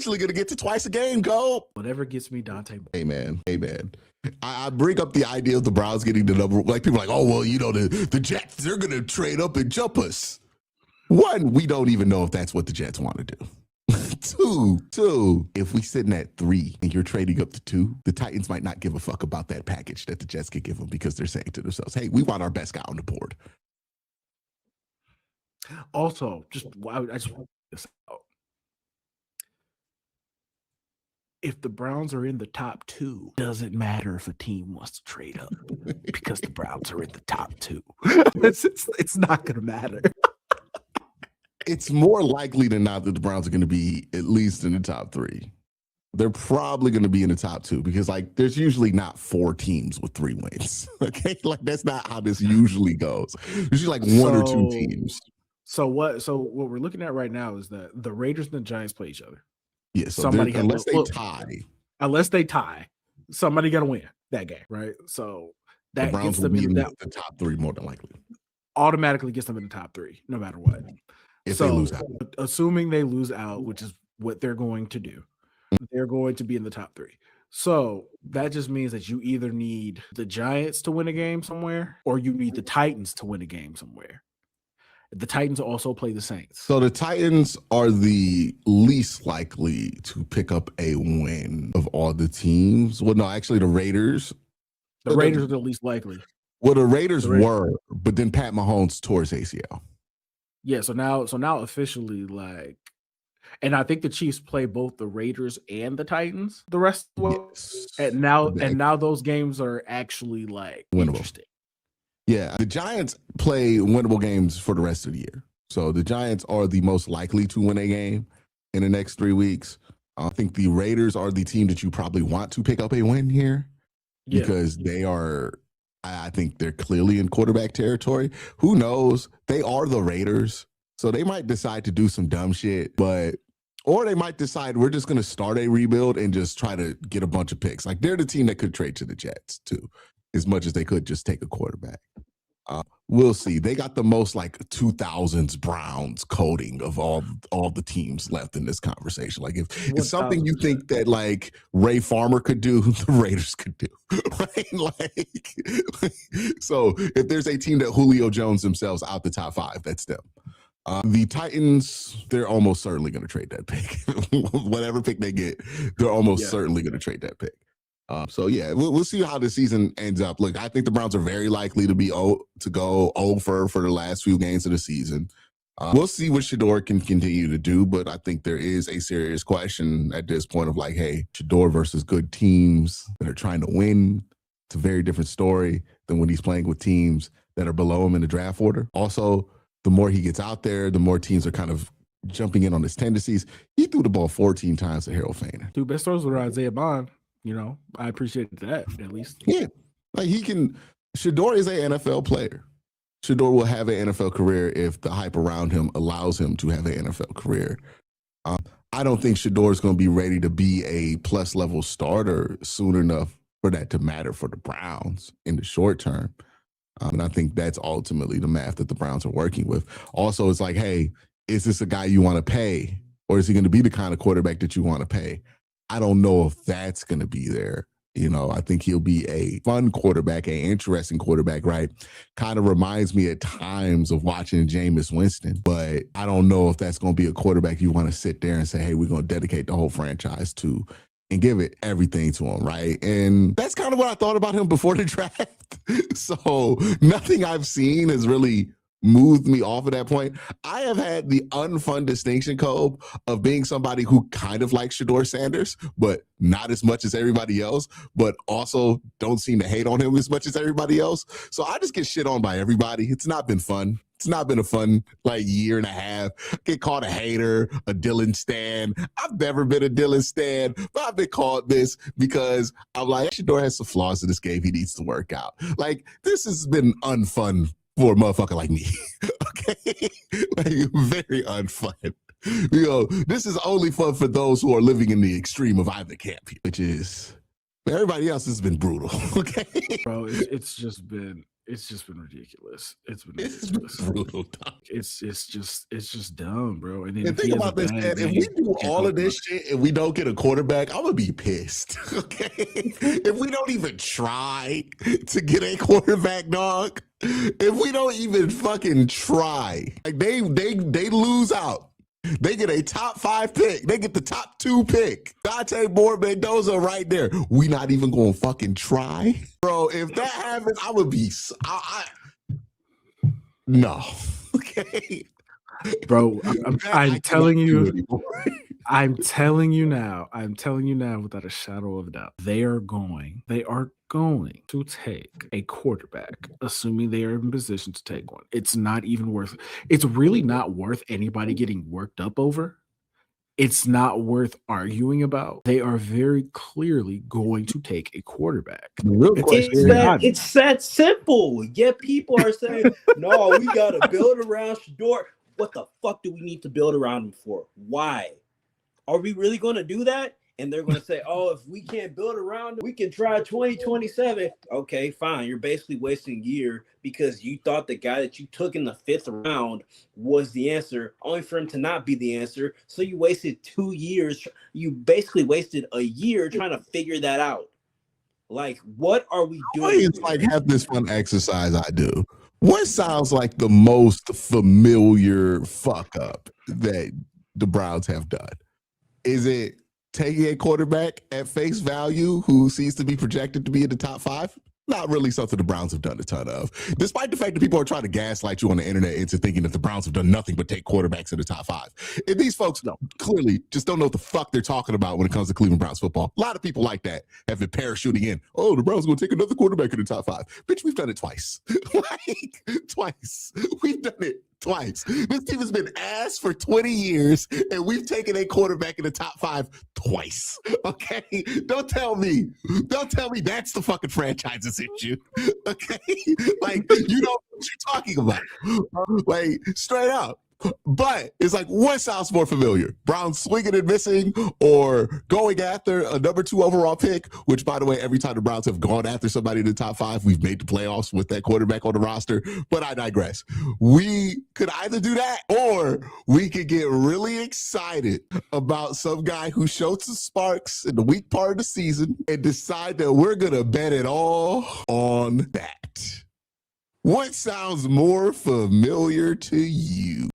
eventually going to get to twice a game, go. Whatever gets me Dante. Amen. I bring up the idea of the Browns getting the number. Like people are like, oh, well, the Jets, they're going to trade up and jump us. One, we don't even know if that's what the Jets want to do. Two, if we sitting at 3 and you're trading up to 2, the Titans might not give a fuck about that package that the Jets could give them because they're saying to themselves, hey, we want our best guy on the board. Also, I just want this out. If the Browns are in the top 2, doesn't matter if a team wants to trade up because the Browns are in the top 2. It's not going to matter. It's more likely than not that the Browns are going to be at least in the top 3. They're probably going to be in the top 2 because, like, there's usually not 4 teams with 3 wins. Okay, like that's not how this usually goes. There's usually like 1 or 2 teams. So what we're looking at right now is that the Raiders and the Giants play each other. Yeah, so unless they tie, somebody got to win that game, right? So that the Browns gets them will be in the top 3 more than likely. Automatically gets them in the top 3, no matter what. If they lose out. Assuming they lose out, which is what they're going to do, they're going to be in the top 3. So that just means that you either need the Giants to win a game somewhere or you need the Titans to win a game somewhere. The Titans also play the Saints. So the Titans are the least likely to pick up a win of all the teams. Well, no, actually the Raiders. The Raiders are the least likely. Well, the Raiders were, but then Pat Mahomes tore his ACL. Yeah, so now officially, like, and I think the Chiefs play both the Raiders and the Titans the rest of the way. Yes. And now those games are actually like winnable. Interesting. Yeah, the Giants play winnable games for the rest of the year. So the Giants are the most likely to win a game in the next 3 weeks. I think the Raiders are the team that you probably want to pick up a win here because they are. I think they're clearly in quarterback territory. Who knows? They are the Raiders. So they might decide to do some dumb shit, or they might decide we're just going to start a rebuild and just try to get a bunch of picks. Like they're the team that could trade to the Jets too, as much as they could just take a quarterback. We'll see. They got the most like 2000s Browns coding of all the teams left in this conversation. Like if it's something you think that like Ray Farmer could do, the Raiders could do. Right? Like, so if there's a team that Julio Jones themselves out the top 5, that's them. The Titans, they're almost certainly going to trade that pick. Whatever pick they get, they're almost certainly going to trade that pick. So yeah, we'll see how the season ends up. Look, I think the Browns are very likely to go over for the last few games of the season. We'll see what Shadore can continue to do, but I think there is a serious question at this point of like, hey, Shadore versus good teams that are trying to win. It's a very different story than when he's playing with teams that are below him in the draft order. Also, the more he gets out there, the more teams are kind of jumping in on his tendencies. He threw the ball 14 times to Harold Feiner. 2 best throws were Isaiah Bond. You know, I appreciate that at least. Yeah, like Shadore is an NFL player. Shadore will have an NFL career if the hype around him allows him to have an NFL career. I don't think Shadore is going to be ready to be a plus level starter soon enough for that to matter for the Browns in the short term. And I think that's ultimately the math that the Browns are working with. Also, it's like, hey, is this a guy you want to pay? Or is he going to be the kind of quarterback that you want to pay? I don't know if that's going to be there. You know, I think he'll be a fun quarterback, an interesting quarterback, right? Kind of reminds me at times of watching Jameis Winston, but I don't know if that's going to be a quarterback you want to sit there and say, hey, we're going to dedicate the whole franchise to and give it everything to him, right? And that's kind of what I thought about him before the draft. So nothing I've seen has really moved me off of that point. I have had the unfun distinction, Kobe, of being somebody who kind of likes Sheduer Sanders, but not as much as everybody else, but also don't seem to hate on him as much as everybody else. So I just get shit on by everybody. It's not been fun. It's not been a fun year and a half. I get called a hater, a Dylan stan. I've never been a Dylan stan, but I've been called this because I'm like, Shadore has some flaws in this game he needs to work out. Like, this has been unfun for a motherfucker like me. Okay? Very unfun. This is only fun for those who are living in the extreme of either camp, which is everybody else has been brutal. Okay? Bro, it's just been It's just been ridiculous. It's been It's ridiculous. brutal, dog. It's just dumb, bro. And then And if he think has a about this, bad man. If game, we do can't all talk of this about shit and we don't get a quarterback, I'm gonna be pissed. Okay. If we don't even try to get a quarterback, dog. If we don't even fucking try, like they lose out. They get a top 5 pick. They get the top 2 pick. Dante Moore, Mendoza right there. We not even gonna fucking try, bro. If that happens, I would be. No. Okay. bro. I'm telling you. Anymore. I'm telling you now without a shadow of a doubt, they are going to take a quarterback, assuming they are in position to take one. It's really not worth anybody getting worked up over. It's not worth arguing about. They are very clearly going to take a quarterback. The real question It's that simple. Yet people are saying, no, we got to build around Shadore. What the fuck do we need to build around him for? Why? Are we really going to do that? And they're going to say, oh, if we can't build around him, we can try 2027. Okay, fine. You're basically wasting a year because you thought the guy that you took in the 5th round was the answer, only for him to not be the answer. So you wasted 2 years. You basically wasted a year trying to figure that out. Like, what are we doing? It's like have this fun exercise I do. What sounds like the most familiar fuck up that the Browns have done? Is it taking a quarterback at face value who seems to be projected to be in the top 5? Not really something the Browns have done a ton of. Despite the fact that people are trying to gaslight you on the internet into thinking that the Browns have done nothing but take quarterbacks in the top 5. And these folks clearly just don't know what the fuck they're talking about when it comes to Cleveland Browns football. A lot of people like that have been parachuting in. Oh, the Browns are going to take another quarterback in the top 5. Bitch, we've done it twice. Twice. We've done it twice. This team has been ass for 20 years, and we've taken a quarterback in the top 5 twice. Okay? Don't tell me that's the fucking franchise's issue. Okay? Like, you know what you're talking about. Like, straight up. But it's like, what sounds more familiar? Browns swinging and missing or going after a number 2 overall pick, which, by the way, every time the Browns have gone after somebody in the top 5, we've made the playoffs with that quarterback on the roster. But I digress. We could either do that or we could get really excited about some guy who showed some sparks in the weak part of the season and decide that we're going to bet it all on that. What sounds more familiar to you?